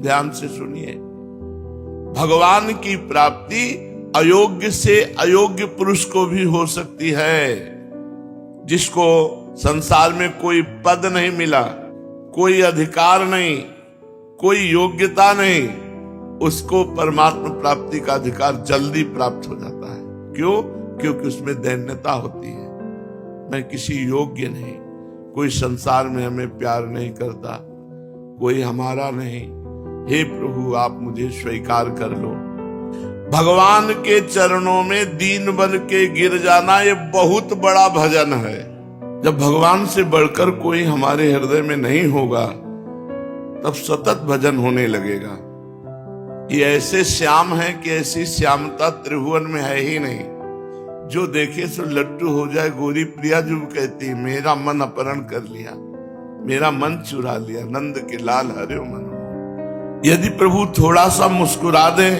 ध्यान से सुनिए, भगवान की प्राप्ति अयोग्य से अयोग्य पुरुष को भी हो सकती है। जिसको संसार में कोई पद नहीं मिला, कोई अधिकार नहीं, कोई योग्यता नहीं, उसको परमात्मा प्राप्ति का अधिकार जल्दी प्राप्त हो जाता है। क्यों? क्योंकि उसमें दैन्यता होती है। मैं किसी योग्य नहीं, कोई संसार में हमें प्यार नहीं करता, कोई हमारा नहीं। हे प्रभु, आप मुझे स्वीकार कर लो। भगवान के चरणों में दीन बन के गिर जाना, ये बहुत बड़ा भजन है। जब भगवान से बढ़कर कोई हमारे हृदय में नहीं होगा, तब सतत भजन होने लगेगा। ये ऐसे श्याम है कि ऐसी श्यामता त्रिभुवन में है ही नहीं। जो देखे सो लट्टू हो जाए। गोरी प्रिया जो कहती, मेरा मन अपहरण कर लिया, मेरा मन चुरा लिया, नंद के लाल हरे मन। यदि प्रभु थोड़ा सा मुस्कुरा दे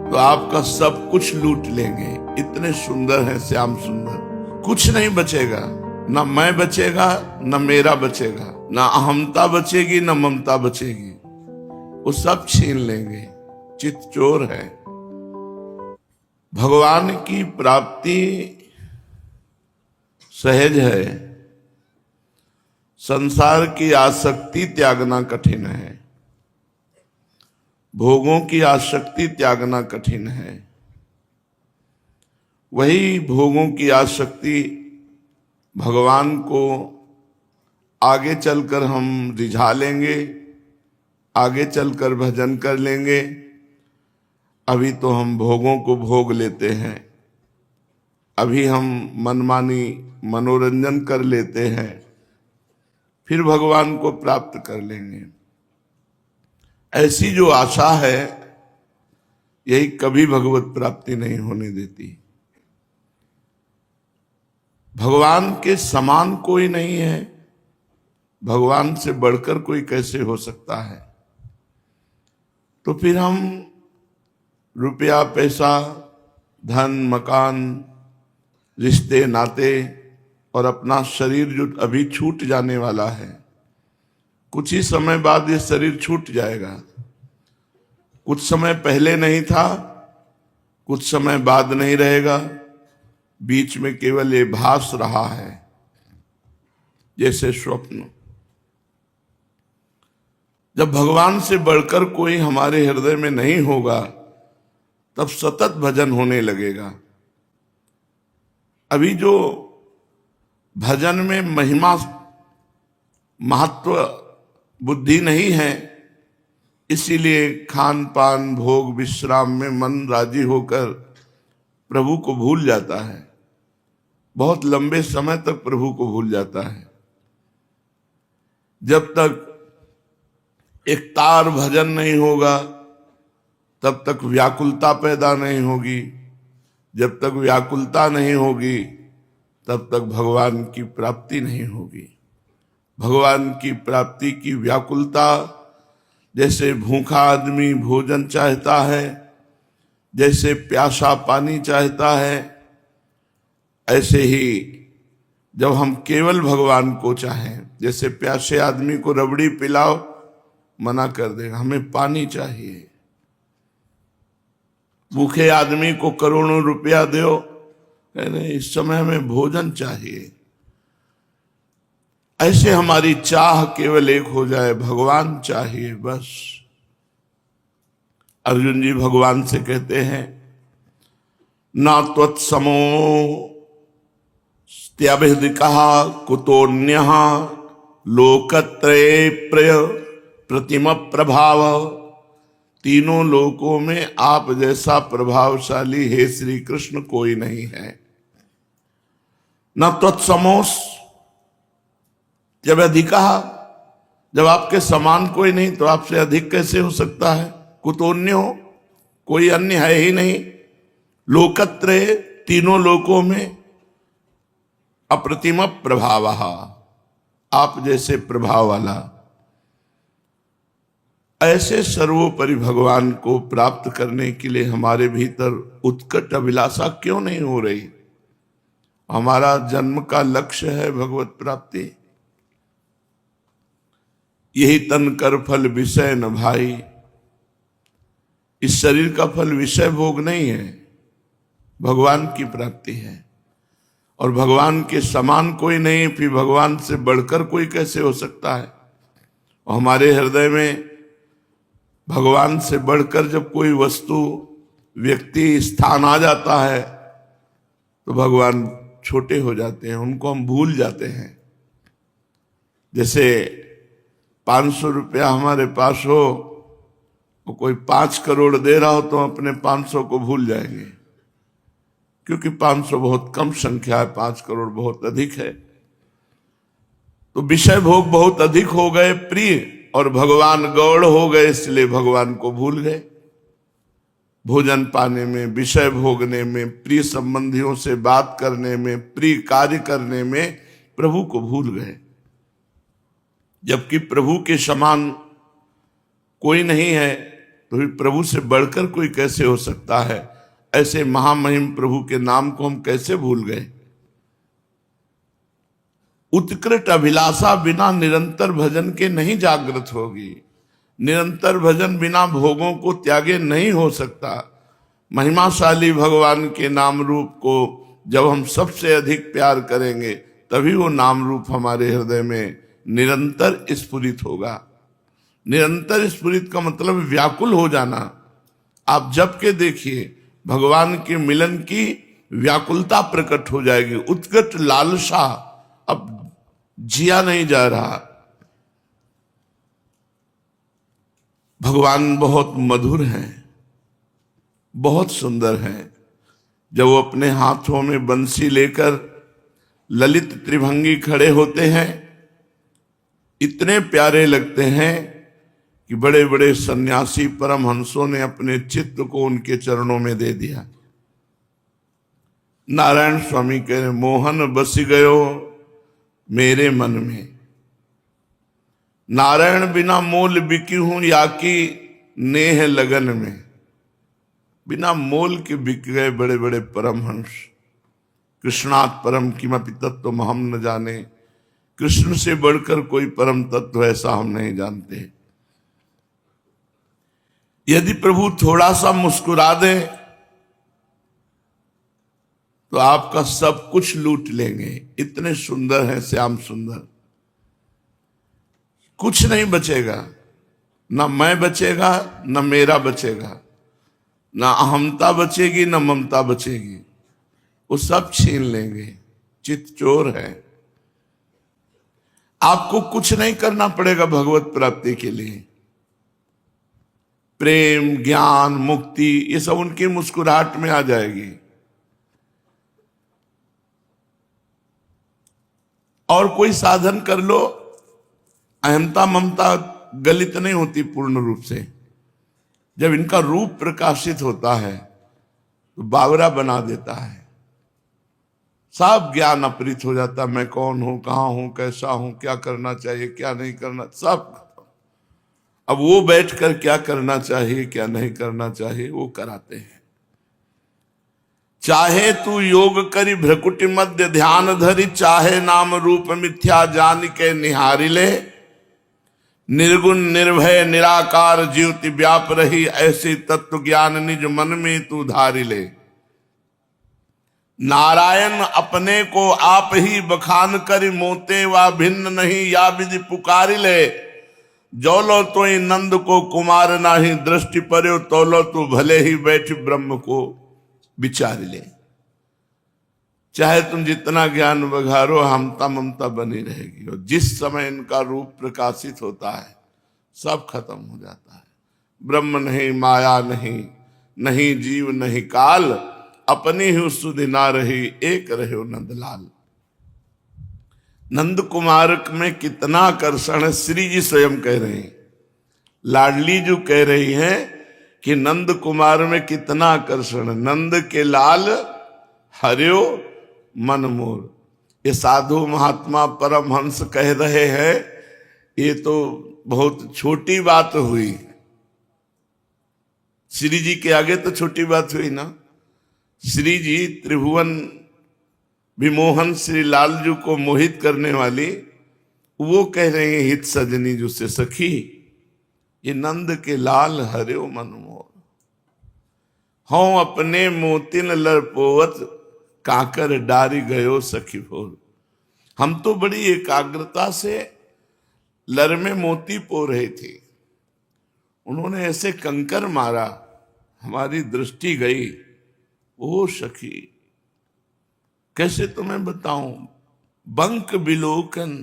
तो आपका सब कुछ लूट लेंगे। इतने सुंदर है श्याम सुंदर, कुछ नहीं बचेगा। न मैं बचेगा, न मेरा बचेगा, न अहमता बचेगी, न ममता बचेगी। वो सब छीन लेंगे। चित चोर है। भगवान की प्राप्ति सहज है। संसार की आसक्ति त्यागना कठिन है। भोगों की आसक्ति त्यागना कठिन है। वही भोगों की आसक्ति भगवान को आगे चलकर हम रिझा लेंगे, आगे चलकर भजन कर लेंगे। अभी तो हम भोगों को भोग लेते हैं, अभी हम मनमानी मनोरंजन कर लेते हैं, फिर भगवान को प्राप्त कर लेंगे। ऐसी जो आशा है, यही कभी भगवत प्राप्ति नहीं होने देती। भगवान के समान कोई नहीं है, भगवान से बढ़कर कोई कैसे हो सकता है? तो फिर हम रुपया पैसा, धन मकान, रिश्ते नाते और अपना शरीर जो अभी छूट जाने वाला है, कुछ ही समय बाद ये शरीर छूट जाएगा। कुछ समय पहले नहीं था, कुछ समय बाद नहीं रहेगा। बीच में केवल ये भास रहा है, जैसे स्वप्न। जब भगवान से बढ़कर कोई हमारे हृदय में नहीं होगा, तब सतत भजन होने लगेगा। अभी जो भजन में महिमा महत्व बुद्धि नहीं है, इसीलिए खान पान भोग विश्राम में मन राजी होकर प्रभु को भूल जाता है। बहुत लंबे समय तक प्रभु को भूल जाता है। जब तक एक तार भजन नहीं होगा, तब तक व्याकुलता पैदा नहीं होगी। जब तक व्याकुलता नहीं होगी, तब तक भगवान की प्राप्ति नहीं होगी। भगवान की प्राप्ति की व्याकुलता, जैसे भूखा आदमी भोजन चाहता है, जैसे प्यासा पानी चाहता है, ऐसे ही जब हम केवल भगवान को चाहें, जैसे प्यासे आदमी को रबड़ी पिलाओ, मना कर देगा, हमें पानी चाहिए। भूखे आदमी को करोड़ों रुपया दो, कहने इस समय हमें भोजन चाहिए। ऐसे हमारी चाह केवल एक हो जाए, भगवान चाहिए बस। अर्जुन जी भगवान से कहते हैं, ना त्वत्समो त्यभिधिकः कुतोऽन्यः लोकत्रये प्रिय प्रतिम प्रभाव। तीनों लोकों में आप जैसा प्रभावशाली हे श्री कृष्ण कोई नहीं है। न त्वत्समोस त्यभिधिकः, जब आपके समान कोई नहीं तो आपसे अधिक कैसे हो सकता है? कुतोन्यो, कोई अन्य है ही नहीं। लोकत्रये, तीनों लोकों में अप्रतिम प्रभाव, आप जैसे प्रभाव वाला। ऐसे सर्वोपरि भगवान को प्राप्त करने के लिए हमारे भीतर उत्कट अभिलाषा क्यों नहीं हो रही? हमारा जन्म का लक्ष्य है भगवत प्राप्ति। यही तन कर फल विषय न भाई, इस शरीर का फल विषय भोग नहीं है, भगवान की प्राप्ति है। और भगवान के समान कोई नहीं, फिर भगवान से बढ़कर कोई कैसे हो सकता है। और हमारे हृदय में भगवान से बढ़कर जब कोई वस्तु, व्यक्ति, स्थान आ जाता है तो भगवान छोटे हो जाते हैं, उनको हम भूल जाते हैं। जैसे 500 रुपया हमारे पास हो और कोई 5 करोड़ दे रहा हो तो हम अपने 500 को भूल जाएंगे, क्योंकि 500 बहुत कम संख्या है, 5 करोड़ बहुत अधिक है। तो विषय भोग बहुत अधिक हो गए प्रिय, और भगवान गौड़ हो गए, इसलिए भगवान को भूल गए। भोजन पाने में, विषय भोगने में, प्रिय संबंधियों से बात करने में, प्रिय कार्य करने में प्रभु को भूल गए। जबकि प्रभु के समान कोई नहीं है, तो फिर प्रभु से बढ़कर कोई कैसे हो सकता है। ऐसे महामहिम प्रभु के नाम को हम कैसे भूल गए। उत्कृष्ट अभिलाषा बिना निरंतर भजन के नहीं जागृत होगी। निरंतर भजन बिना भोगों को त्यागे नहीं हो सकता। महिमाशाली भगवान के नाम रूप को जब हम सबसे अधिक प्यार करेंगे, तभी वो नाम रूप हमारे हृदय में निरंतर स्फुरित होगा। निरंतर स्फुरित का मतलब व्याकुल हो जाना। आप जब के देखिए, भगवान के मिलन की व्याकुलता प्रकट हो जाएगी। उत्कट लालसा, अब जिया नहीं जा रहा। भगवान बहुत मधुर हैं, बहुत सुंदर हैं। जब वो अपने हाथों में बंसी लेकर ललित त्रिभंगी खड़े होते हैं, इतने प्यारे लगते हैं कि बड़े बड़े सन्यासी परमहंसों ने अपने चित्त को उनके चरणों में दे दिया। नारायण स्वामी कह रहे, मोहन बस गयो मेरे मन में, नारायण बिना मोल बिकी हूं या की नेह लगन में। बिना मोल के बिक गए बड़े बड़े परमहंस। कृष्णात् परम किमपि तत्व हम न जाने। कृष्ण से बढ़कर कोई परम तत्व ऐसा हम नहीं जानते। यदि प्रभु थोड़ा सा मुस्कुरा दे तो आपका सब कुछ लूट लेंगे। इतने सुंदर हैं श्याम सुंदर, कुछ नहीं बचेगा। ना मैं बचेगा, ना मेरा बचेगा, ना अहमता बचेगी, ना ममता बचेगी। वो सब छीन लेंगे। चित चोर है। आपको कुछ नहीं करना पड़ेगा भगवत प्राप्ति के लिए। प्रेम, ज्ञान, मुक्ति, ये सब उनकी मुस्कुराहट में आ जाएगी। और कोई साधन कर लो, अहमता ममता गलित नहीं होती पूर्ण रूप से। जब इनका रूप प्रकाशित होता है तो बावरा बना देता है। सब ज्ञान अपरित हो जाता। मैं कौन हूं, कहां हूं, कैसा हूं, क्या करना चाहिए, क्या नहीं करना, सब। अब वो बैठकर क्या करना चाहिए, क्या नहीं करना चाहिए, वो कराते हैं। चाहे तू योग करी भ्रकुटि मध्य ध्यान धरी, चाहे नाम रूप मिथ्या जान के निहारी ले। निर्गुण निर्भय निराकार ज्योति व्याप रही, ऐसे तत्व ज्ञान निज मन में तू धारी ले। नारायण अपने को आप ही बखान करी, मोते वा भिन्न नहीं या विधि पुकारी ले। जौलो तो नंद को कुमार नाही, दृष्टि पर्यो तोलो तू भले ही बैठ ब्रह्म को विचार ले। चाहे तुम जितना ज्ञान बघारो, हमता ममता बनी रहेगी। और जिस समय इनका रूप प्रकाशित होता है, सब खत्म हो जाता है। ब्रह्म नहीं, माया नहीं, नहीं जीव नहीं काल, अपनी ही सुधि ना रही, एक रहे नंदलाल। नंद कुमार में कितना आकर्षण है, श्री जी स्वयं कह रहे हैं। लाडली जो कह रही हैं कि नंद कुमार में कितना आकर्षण है। नंद के लाल हरियो मन मोर। ये साधु महात्मा परमहंस कह रहे हैं, ये तो बहुत छोटी बात हुई। श्री जी के आगे तो छोटी बात हुई ना। श्री जी त्रिभुवन विमोहन श्री लालजू को मोहित करने वाली, वो कह रहे हैं हित सजनी जो से सखी, ये नंद के लाल हरियो मन मोर। हों अपने मोतिन लड़पोवत काकर डारी गयो सखी भोर। हम तो बड़ी एकाग्रता से लर में मोती पो रहे थे, उन्होंने ऐसे कंकर मारा, हमारी दृष्टि गई। ओ सखी, कैसे तुम्हें बताऊं, बंक बिलोकन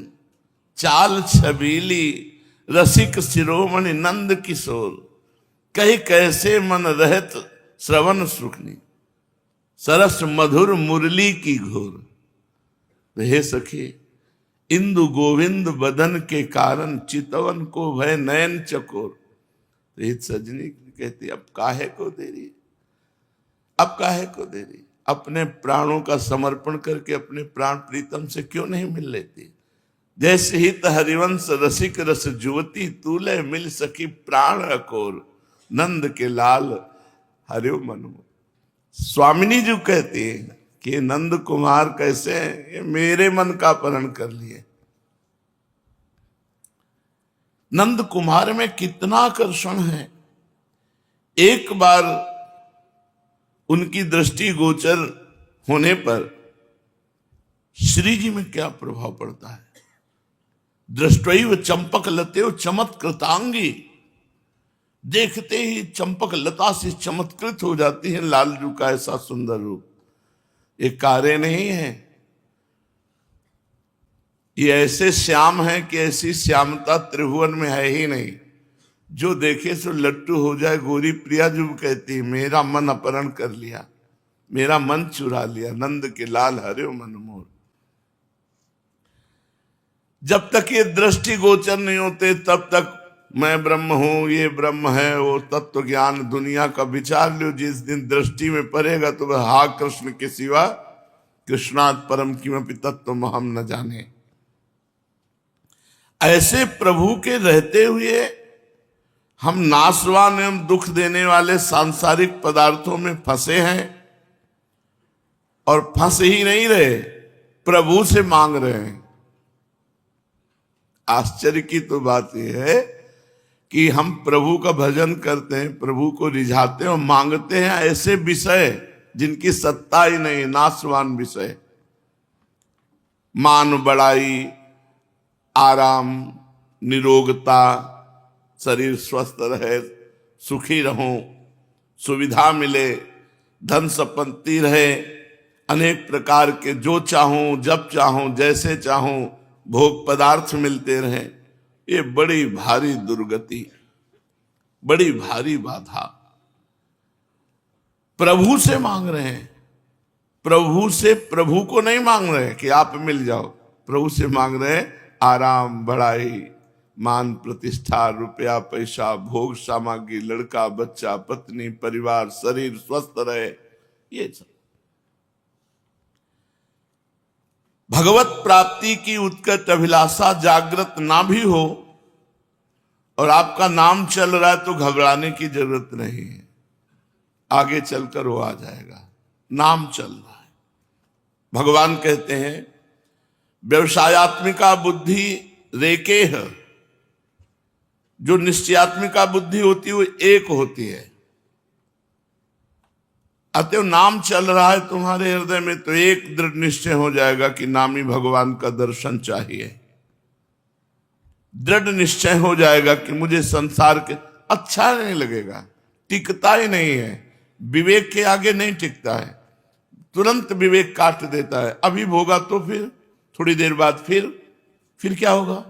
चाल छबीली रसिक शिरोमणि नंद किशोर, कही कैसे मन रहत श्रवण सुखनी सरस मधुर मुरली की घोर। तो हे सखी, इंदु गोविंद बदन के कारण चितवन को भय नयन चकोर। तो ये सजनी कहती अब काहे को देरी, अब काहे को देरी, अपने प्राणों का समर्पण करके अपने प्राण प्रीतम से क्यों नहीं मिल लेती। जैसे हित हरिवंश रसिक रस जुवती, तूले मिल सकी प्राण अकोर, नंद के लाल हरिव मन। स्वामिनी जी कहती है कि नंद कुमार कैसे हैं, ये मेरे मन का अपहरण कर लिए। नंद कुमार में कितना आकर्षण है। एक बार उनकी दृष्टि गोचर होने पर श्री जी में क्या प्रभाव पड़ता है। दृष्टैव चंपक लतेव चमत्कृतांगी, देखते ही चंपक लता से चमत्कृत हो जाती है लालजू का ऐसा सुंदर रूप। ये कार्य नहीं है, ये ऐसे श्याम है कि ऐसी श्यामता त्रिभुवन में है ही नहीं। जो देखे सो लट्टू हो जाए। गोरी प्रिया जो कहती है मेरा मन अपहरण कर लिया, मेरा मन चुरा लिया, नंद के लाल हरिव मन मोर। जब तक ये दृष्टि गोचर नहीं होते तब तक मैं ब्रह्म हूं, ये ब्रह्म है, वो तत्व ज्ञान दुनिया का विचार लो। जिस दिन दृष्टि में पड़ेगा तो वह हा कृष्ण के सिवा कृष्णात् परम किमपि तत्व हम न जाने। ऐसे प्रभु के रहते हुए हम नाशवान एवं दुख देने वाले सांसारिक पदार्थों में फंसे हैं, और फंस ही नहीं रहे, प्रभु से मांग रहे हैं। आश्चर्य की तो बात यह है कि हम प्रभु का भजन करते हैं, प्रभु को रिझाते हैं और मांगते हैं ऐसे विषय जिनकी सत्ता ही नहीं, नाशवान विषय। मान बढ़ाई, आराम, निरोगता, शरीर स्वस्थ रहे, सुखी रहूं, सुविधा मिले, धन संपत्ति रहे, अनेक प्रकार के जो चाहूं जब चाहूं जैसे चाहूं भोग पदार्थ मिलते रहे। ये बड़ी भारी दुर्गति, बड़ी भारी बाधा। प्रभु से मांग रहे हैं, प्रभु से प्रभु को नहीं मांग रहे कि आप मिल जाओ, प्रभु से मांग रहे हैं आराम, बढ़ाई, मान प्रतिष्ठा, रुपया पैसा, भोग सामग्री, लड़का बच्चा, पत्नी, परिवार, शरीर स्वस्थ रहे, ये सब। भगवत प्राप्ति की उत्कट अभिलाषा जागृत ना भी हो और आपका नाम चल रहा है तो घबराने की जरूरत नहीं है, आगे चलकर वो आ जाएगा। नाम चल रहा है। भगवान कहते हैं व्यवसायत्मिका बुद्धि रेकेह, जो निश्चयात्मिका बुद्धि होती है वो एक होती है। अतएव नाम चल रहा है तुम्हारे हृदय में तो एक दृढ़ निश्चय हो जाएगा कि नामी भगवान का दर्शन चाहिए। दृढ़ निश्चय हो जाएगा कि मुझे संसार के अच्छा नहीं लगेगा, टिकता ही नहीं है, विवेक के आगे नहीं टिकता है, तुरंत विवेक काट देता है। अभी भोगा तो फिर थोड़ी देर बाद फिर क्या होगा,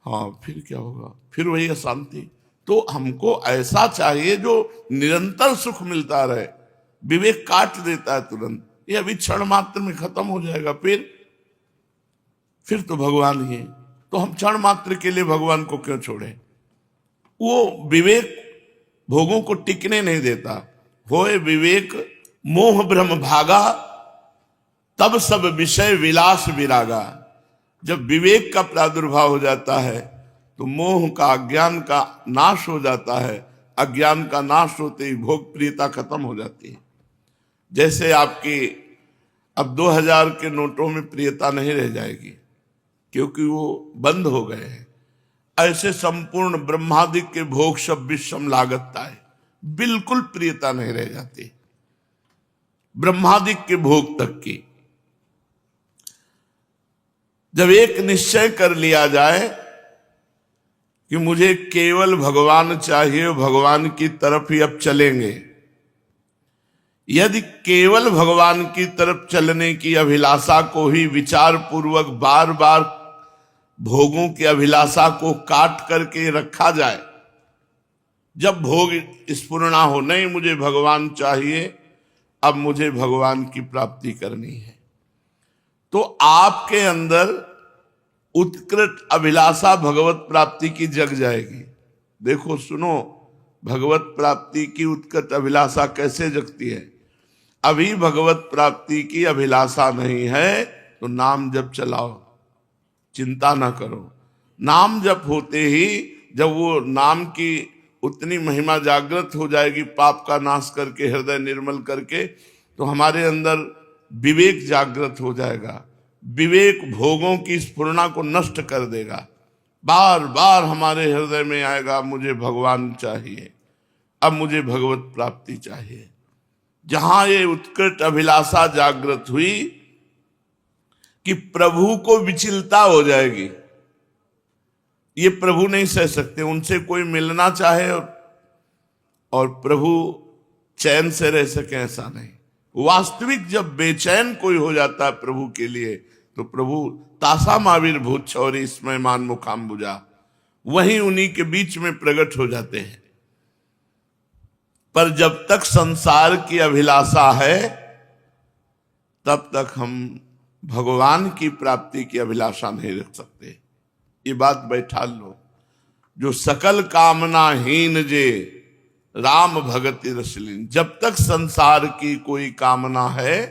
हाँ फिर क्या होगा, फिर वही अशांति। तो हमको ऐसा चाहिए जो निरंतर सुख मिलता रहे। विवेक काट देता है तुरंत, ये अभी क्षण मात्र में खत्म हो जाएगा, फिर तो भगवान ही। तो हम क्षण मात्र के लिए भगवान को क्यों छोड़े। वो विवेक भोगों को टिकने नहीं देता। होए विवेक मोह भ्रम भागा, तब सब विषय विलास विरागा। जब विवेक का प्रादुर्भाव हो जाता है तो मोह का, अज्ञान का नाश हो जाता है। अज्ञान का नाश होते ही भोग प्रियता खत्म हो जाती है। जैसे आपकी अब 2000 के नोटों में प्रियता नहीं रह जाएगी क्योंकि वो बंद हो गए हैं। ऐसे संपूर्ण ब्रह्मादि के भोग सब विषम लागता है, बिल्कुल प्रियता नहीं रह जाती, ब्रह्मादिक के भोग तक की। जब एक निश्चय कर लिया जाए कि मुझे केवल भगवान चाहिए, भगवान की तरफ ही अब चलेंगे, यदि केवल भगवान की तरफ चलने की अभिलाषा को ही विचार पूर्वक बार बार भोगों की अभिलाषा को काट करके रखा जाए, जब भोग स्फुरना हो, नहीं मुझे भगवान चाहिए, अब मुझे भगवान की प्राप्ति करनी है, तो आपके अंदर उत्कृष्ट अभिलाषा भगवत प्राप्ति की जग जाएगी। देखो सुनो, भगवत प्राप्ति की उत्कृष्ट अभिलाषा कैसे जगती है। अभी भगवत प्राप्ति की अभिलाषा नहीं है तो नाम जप चलाओ, चिंता ना करो। नाम जप होते ही जब वो नाम की उतनी महिमा जागृत हो जाएगी, पाप का नाश करके, हृदय निर्मल करके, तो हमारे अंदर विवेक जागृत हो जाएगा। विवेक भोगों की स्फुरना को नष्ट कर देगा। बार बार हमारे हृदय में आएगा, मुझे भगवान चाहिए, अब मुझे भगवत प्राप्ति चाहिए। जहां ये उत्कृष्ट अभिलाषा जागृत हुई कि प्रभु को विचलता हो जाएगी, ये प्रभु नहीं सह सकते। उनसे कोई मिलना चाहे और प्रभु चैन से रह सके, ऐसा नहीं। वास्तविक जब बेचैन कोई हो जाता है प्रभु के लिए, तो प्रभु तासा माविर भूत छौरी इसमें मान मुखाम बुझा, वहीं उन्हीं के बीच में प्रकट हो जाते हैं। पर जब तक संसार की अभिलाषा है, तब तक हम भगवान की प्राप्ति की अभिलाषा नहीं रख सकते। ये बात बैठा लो। जो सकल कामना हीन जे राम भगति रसलीन, जब तक संसार की कोई कामना है,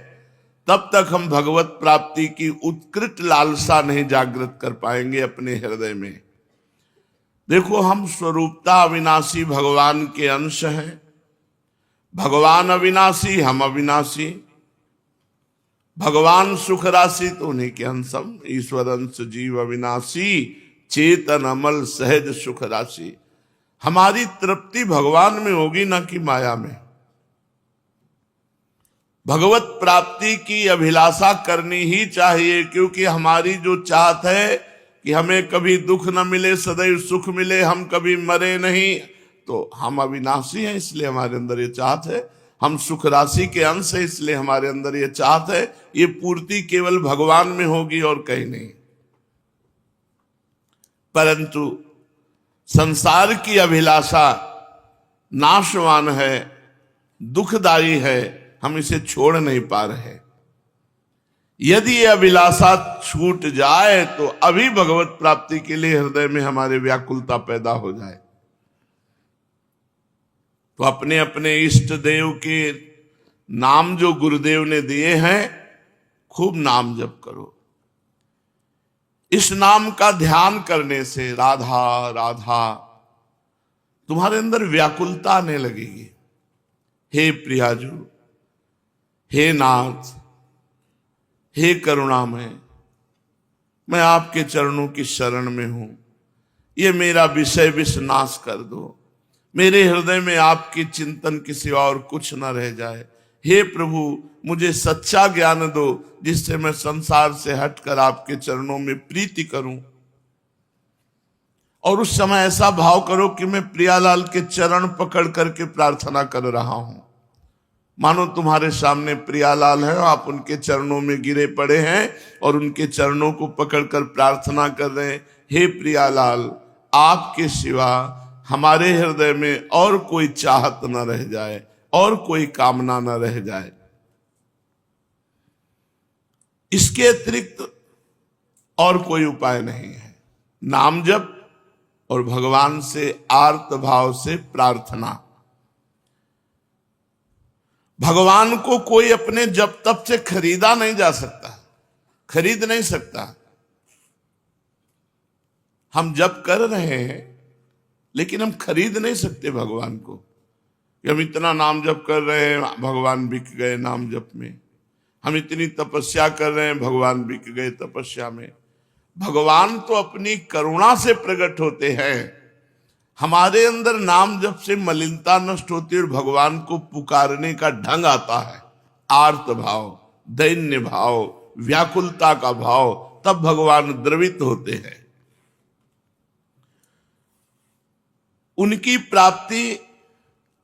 तब तक हम भगवत प्राप्ति की उत्कृष्ट लालसा नहीं जागृत कर पाएंगे अपने हृदय में। देखो, हम स्वरूपता अविनाशी भगवान के अंश हैं। भगवान अविनाशी, हम अविनाशी। भगवान सुख राशि तो उन्हीं के अंश हम। ईश्वर अंश जीव अविनाशी, चेतन अमल सहज सुख राशि। हमारी तृप्ति भगवान में होगी, ना कि माया में। भगवत प्राप्ति की अभिलाषा करनी ही चाहिए, क्योंकि हमारी जो चाहत है कि हमें कभी दुख न मिले, सदैव सुख मिले, हम कभी मरे नहीं, तो हम अविनाशी हैं, इसलिए हमारे अंदर ये चाहत है। हम सुख राशि के अंश है, इसलिए हमारे अंदर ये चाहत है। ये पूर्ति केवल भगवान में होगी और कहीं नहीं। परंतु संसार की अभिलाषा नाशवान है, दुखदायी है, हम इसे छोड़ नहीं पा रहे। यदि ये अभिलाषा छूट जाए तो अभी भगवत प्राप्ति के लिए हृदय में हमारे व्याकुलता पैदा हो जाए। तो अपने अपने इष्ट देव के नाम जो गुरुदेव ने दिए हैं, खूब नाम जप करो। इस नाम का ध्यान करने से राधा राधा तुम्हारे अंदर व्याकुलता आने लगेगी। हे प्रियाजू, हे नाथ, हे करुणामय, मैं आपके चरणों की शरण में हूं। ये मेरा विषय विष नाश कर दो। मेरे हृदय में आपकी चिंतन के सिवा और कुछ न रह जाए। हे प्रभु, मुझे सच्चा ज्ञान दो, जिससे मैं संसार से हटकर आपके चरणों में प्रीति करूं। और उस समय ऐसा भाव करो कि मैं प्रियालाल के चरण पकड़ करके प्रार्थना कर रहा हूं। मानो तुम्हारे सामने प्रियालाल है, आप उनके चरणों में गिरे पड़े हैं और उनके चरणों को पकड़कर प्रार्थना कर रहे हैं। हे प्रियालाल, आपके सिवा हमारे हृदय में और कोई चाहत न रह जाए, और कोई कामना न रह जाए। इसके अतिरिक्त और कोई उपाय नहीं है। नाम जप और भगवान से आर्त भाव से प्रार्थना। भगवान को कोई अपने जप तप से खरीदा नहीं जा सकता, खरीद नहीं सकता। हम जप कर रहे हैं, लेकिन हम खरीद नहीं सकते भगवान को कि हम इतना नाम जप कर रहे हैं, भगवान बिक गए नाम जप में। हम इतनी तपस्या कर रहे हैं, भगवान बिक गए तपस्या में। भगवान तो अपनी करुणा से प्रकट होते हैं। हमारे अंदर नाम जप से मलिनता नष्ट होती है और भगवान को पुकारने का ढंग आता है, आर्त भाव, दैन्य भाव, व्याकुलता का भाव, तब भगवान द्रवित होते हैं। उनकी प्राप्ति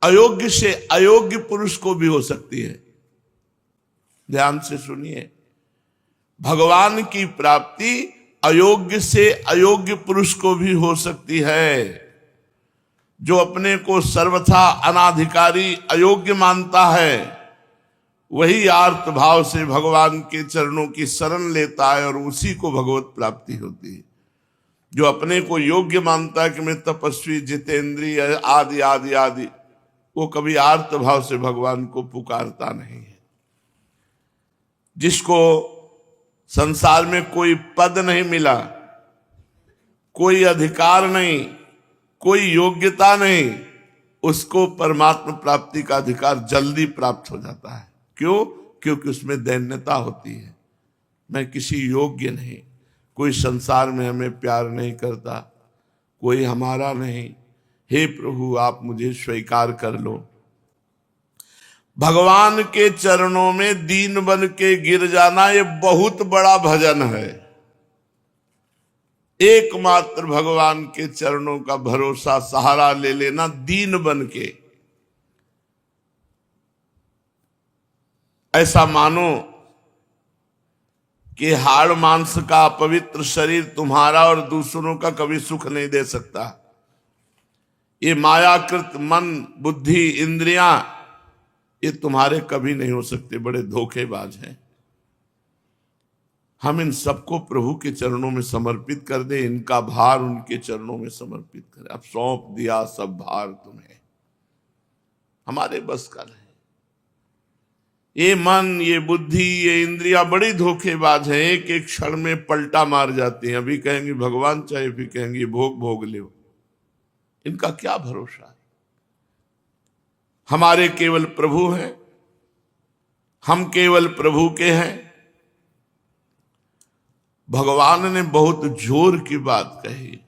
अयोग्य से अयोग्य पुरुष को भी हो सकती है। ध्यान से सुनिए, भगवान की प्राप्ति अयोग्य से अयोग्य पुरुष को भी हो सकती है। जो अपने को सर्वथा अनाधिकारी अयोग्य मानता है, वही आर्त भाव से भगवान के चरणों की शरण लेता है और उसी को भगवत प्राप्ति होती है। जो अपने को योग्य मानता है कि मैं तपस्वी, जितेंद्रिय आदि आदि आदि, वो कभी आर्त भाव से भगवान को पुकारता नहीं है। जिसको संसार में कोई पद नहीं मिला, कोई अधिकार नहीं, कोई योग्यता नहीं, उसको परमात्मा प्राप्ति का अधिकार जल्दी प्राप्त हो जाता है। क्यों? क्योंकि उसमें दैन्यता होती है। मैं किसी योग्य नहीं, कोई संसार में हमें प्यार नहीं करता, कोई हमारा नहीं, हे प्रभु आप मुझे स्वीकार कर लो। भगवान के चरणों में दीन बन के गिर जाना, ये बहुत बड़ा भजन है। एकमात्र भगवान के चरणों का भरोसा सहारा ले लेना, दीन बन के। ऐसा मानो कि हाड़ मांस का पवित्र शरीर तुम्हारा और दूसरों का कभी सुख नहीं दे सकता। ये मायाकृत मन, बुद्धि, इंद्रियां, ये तुम्हारे कभी नहीं हो सकते, बड़े धोखेबाज हैं। हम इन सबको प्रभु के चरणों में समर्पित कर दे, इनका भार उनके चरणों में समर्पित करें। अब सौंप दिया सब भार तुम्हें, हमारे बस का नहीं। ये मन, ये बुद्धि, ये इंद्रिया बड़ी धोखेबाज है, एक एक क्षण में पलटा मार जाती हैं। अभी कहेंगे भगवान चाहिए, फिर कहेंगे भोग भोग लो। इनका क्या भरोसा है? हमारे केवल प्रभु हैं, हम केवल प्रभु के हैं। भगवान ने बहुत जोर की बात कही,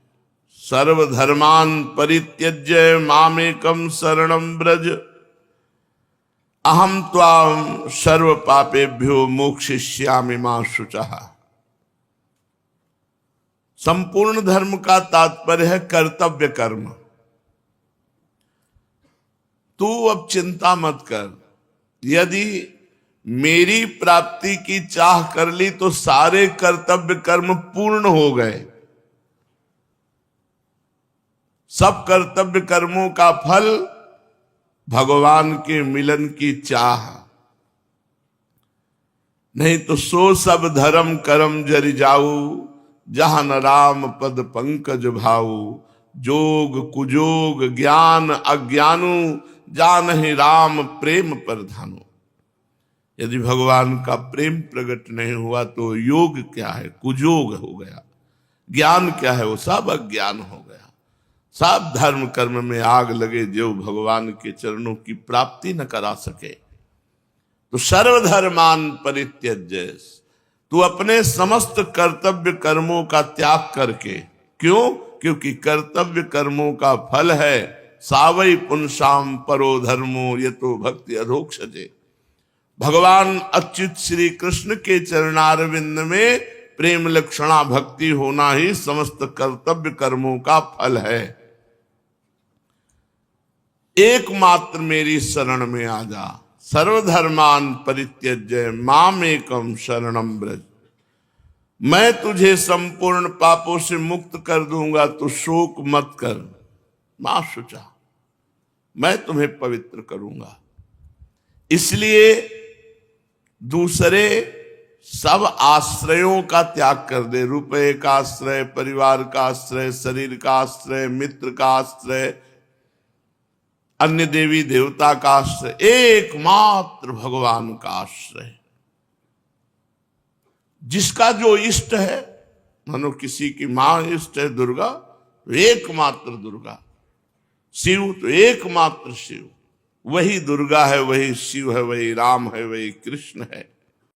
सर्वधर्मान परित्यज्य मामेकम शरणं व्रज, अहम त्वाम सर्व पापेभ्यो मोक्षयिष्यामि मा शुचः। संपूर्ण धर्म का तात्पर्य है कर्तव्य कर्म। तू अब चिंता मत कर, यदि मेरी प्राप्ति की चाह कर ली तो सारे कर्तव्य कर्म पूर्ण हो गए। सब कर्तव्य कर्मों का फल भगवान के मिलन की चाह। नहीं तो सो सब धर्म कर्म जरि जाऊ, जहां न राम पद पंकज भाऊ। जोग कुजोग ज्ञान अज्ञानु, जानहि राम प्रेम प्रधानु। यदि भगवान का प्रेम प्रकट नहीं हुआ तो योग क्या है? कुजोग हो गया। ज्ञान क्या है? वो सब अज्ञान हो गया। सब धर्म कर्म में आग लगे जो भगवान के चरणों की प्राप्ति न करा सके। तो सर्वधर्मान परित्यज्य, तू अपने समस्त कर्तव्य कर्मों का त्याग करके, क्यों? क्योंकि कर्तव्य कर्मों का फल है सावई पुंसाम परो धर्मो यतो भक्ति अधोक्षजे। भगवान अच्युत श्री कृष्ण के चरणारविंद में प्रेम लक्षणा भक्ति होना ही समस्त कर्तव्य कर्मों का फल है। एकमात्र मेरी शरण में आ जा, सर्वधर्मान परित्यज्य मामेकम शरणं व्रज। मैं तुझे संपूर्ण पापों से मुक्त कर दूंगा, तो शोक मत कर। मा शुचा, मैं तुम्हें पवित्र करूंगा। इसलिए दूसरे सब आश्रयों का त्याग कर दे। रुपए का आश्रय, परिवार का आश्रय, शरीर का आश्रय, मित्र का आश्रय, अन्य देवी देवता का आश्रय, एकमात्र भगवान का आश्रय। जिसका जो इष्ट है, मानो किसी की मां इष्ट है दुर्गा, तो एकमात्र दुर्गा। शिव तो एकमात्र शिव, वही दुर्गा है, वही शिव है, वही राम है, वही कृष्ण है।